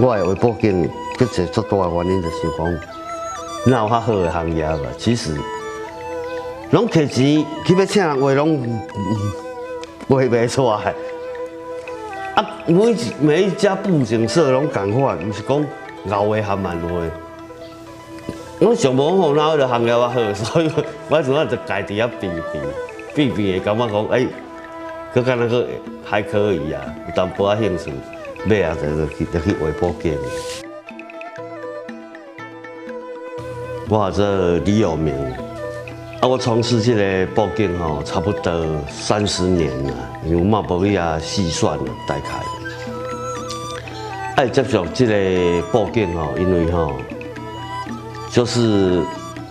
我会为报警，一个最大的原因就是讲，哪有较好的行业啊？其实，拢摕钱去要请人话，拢话袂出来。啊，每一家布景社拢共款，毋是讲熬的含慢话。我上无好，哪有个行业较好，所以我阵仔就家己啊避的，感觉讲，佮敢若个还可以啊，有淡薄仔兴趣，买啊就去画报警。我这李有明，啊，我从事这个报警吼，差不多30年啦，因为我嘛无去啊细算啦，大概。爱接触这个报警吼，因为吼。就是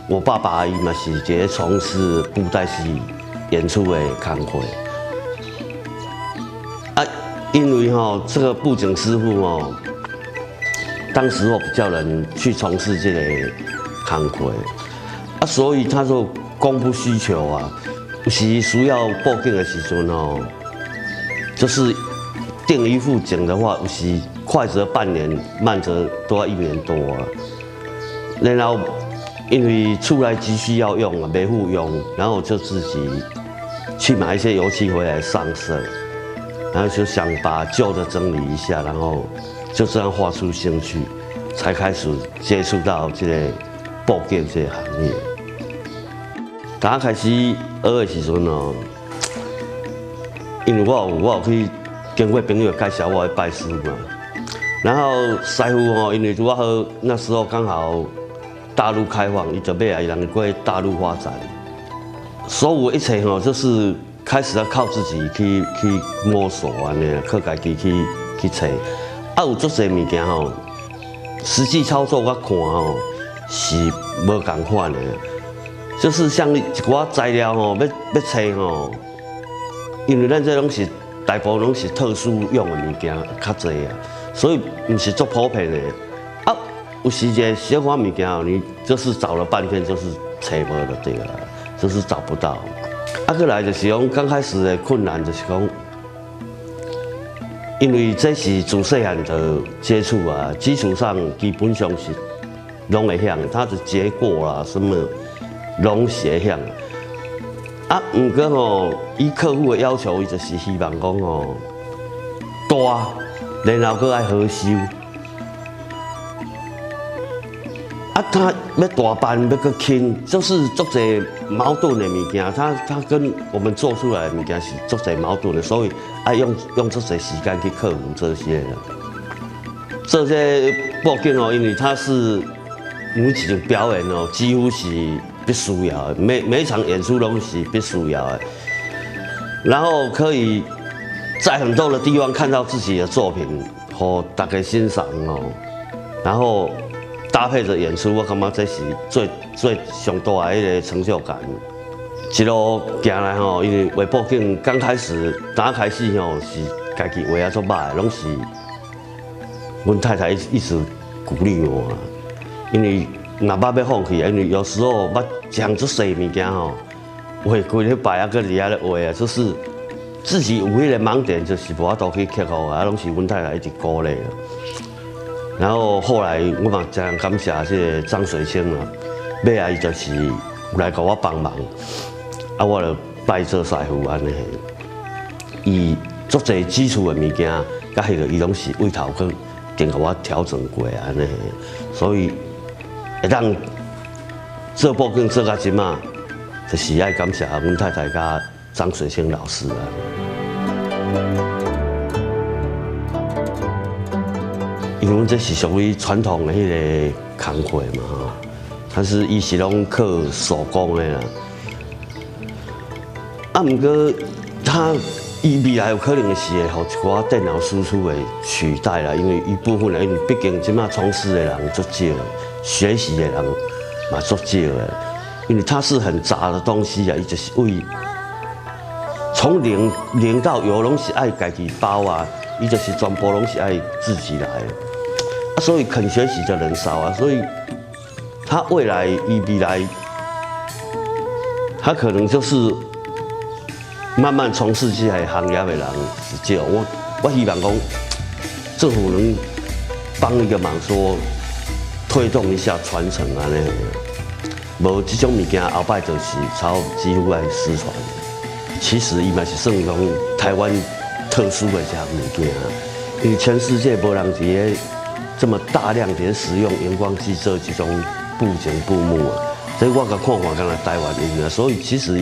我爸爸伊嘛是一个从事布袋戏演出的工课，啊，因为这个布景师傅当时比较能去从事这个工课，啊，所以他说供不需求啊，有时需要报警的时阵就是订一副景的话，有时快则半年，慢则都要1年多啊。然后因为出来急需要用啊，没户用，然后就自己去买一些油漆回来上色，然后就想把旧的整理一下，然后就这样画出兴趣，才开始接触到这个报警这个行业。刚开始学的时阵因为我有去经过朋友介绍我去拜师嘛，然后师傅因为拄好那时候刚好。大陆开放，伊就要来人过大陆发展，所有一切就是开始要靠自己去摸索安尼，靠家己去找。啊，有足侪物件实际操作我看是无共款的，就是像一寡材料要找因为咱这拢是大部分拢是特殊用的物件较侪啊，所以唔是足普遍的。有时一个小可物件你就是找了半天，就是找无就对了，就是找不到。啊，过来就是讲刚开始的困难就是讲，因为这是自细汉就接触啊，基础上基本上是拢会晓，它的结果啦什么拢是会晓。啊，不过以客户的要求，伊就是希望讲大，然后佮爱好收。啊，他要大办要搁轻，就是足侪矛盾的物件。他跟我们做出来的物件是足侪矛盾的，所以爱用足侪时间去克服这些。这些报警因为它是每一场表演几乎是必须要的，每一场演出都是必须要的。然后可以在很多的地方看到自己的作品，和大家欣赏然后。搭配着演出，我感觉这是最上大的一个成就感。一路行来因为画报警刚开始打开始是家己画足歹，拢是阮太太一直鼓励我，因为若捌要放弃，因为有时候捌讲足细物件画规礼拜啊，搁伫遐咧画啊，就是自己有迄个盲点，就是无法度去克服啊，拢是阮太太一直鼓励。然后后来我嘛真感谢这个张水清啦，尾来伊就是有来甲我帮忙，啊，我就拜做师傅安尼。伊足侪基础的物件，甲迄个伊拢是为头去经甲我调整过安尼，所以会当做报警做到即马，就是爱感谢阮太太甲张水清老师啊。因为阮这是属于传统的迄个工课嘛，它是伊是拢靠手工的啦。啊，不过伊未来有可能是会互一寡电脑输出的取代啦，因为一部分因为毕竟即马从事的人足少，学习的人嘛足少的，因为它是很杂的东西啊，伊就是为从零到有拢是爱家己包啊，伊就是全部拢是爱自己来的。所以肯学习的人少啊，所以他未来他可能就是慢慢从事这个行业的人是少。我希望讲政府能帮一个忙，说推动一下传承啊那样。无这种物件，后摆就是几乎来失传。其实伊嘛是算讲台湾特殊的一项物件，因为全世界无人伫这么大量的使用荧光剂做这种布景布幕啊。所以我个看法，敢若台湾因啊，所以其实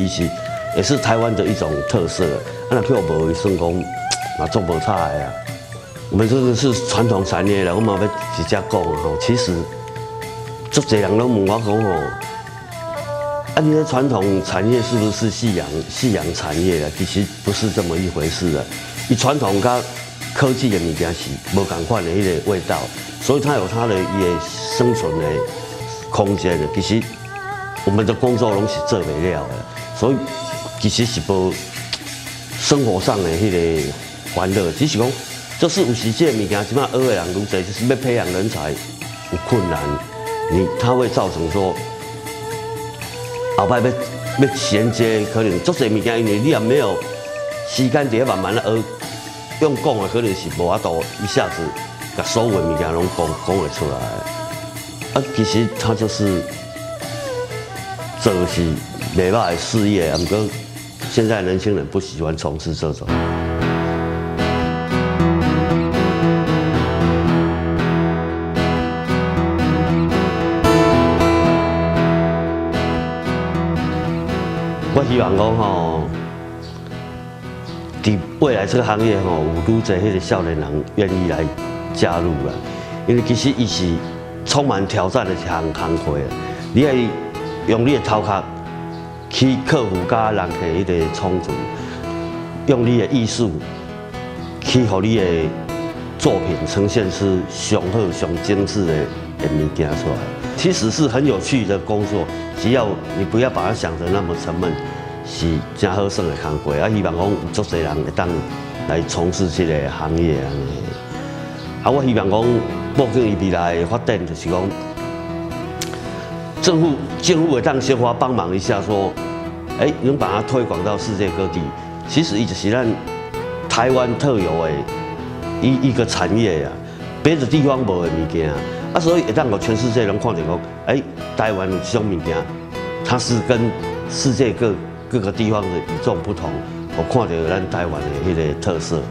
也是台湾的一种特色。啊，那票无算讲嘛做无差的啊。我们这个是传统产业啦，我嘛要直接讲吼，其实足侪人拢问我讲吼。啊，你的传统产业是不是夕阳产业啊？其实不是这么一回事啊。以传统跟科技的物件是无共款的迄个味道，所以它有它的也生存的空间的。其实我们的工作拢是做不了的，所以其实是无生活上的迄个欢乐，只是讲就是有时这物件，即马学的人愈侪，就是要培养人才有困难，它会造成说。后摆要衔接，可能足侪物件，因为你也没有时间伫慢慢的学，用讲的可能是无法度一下子把所有物件拢讲会出来。啊，其实它就是这个是袂歹的事业，不过现在年轻人不喜欢从事这种。我希望讲吼，伫未来这个行业吼，有愈侪迄个少年人愿意来加入啦。因为其实伊是充满挑战的一项工课，你要用你的头壳去克服甲人的迄个冲突，用你的艺术去互你的作品呈现出上好、上精致的物件出来。其实是很有趣的工作，只要你不要把它想得那么沉闷，是真好耍的工作。啊，希望讲有足侪人会当来从事这个行业安尼。啊，我希望讲，目前伊未来的发展就是讲，政府会当小可帮忙一下，说，能把它推广到世界各地。其实伊就是咱台湾特有的一个产业呀，别的地方无的物件。啊，所以会当互全世界人看到讲，台湾有这种物件，它是跟世界各个地方的与众不同，我看到咱台湾的迄个特色。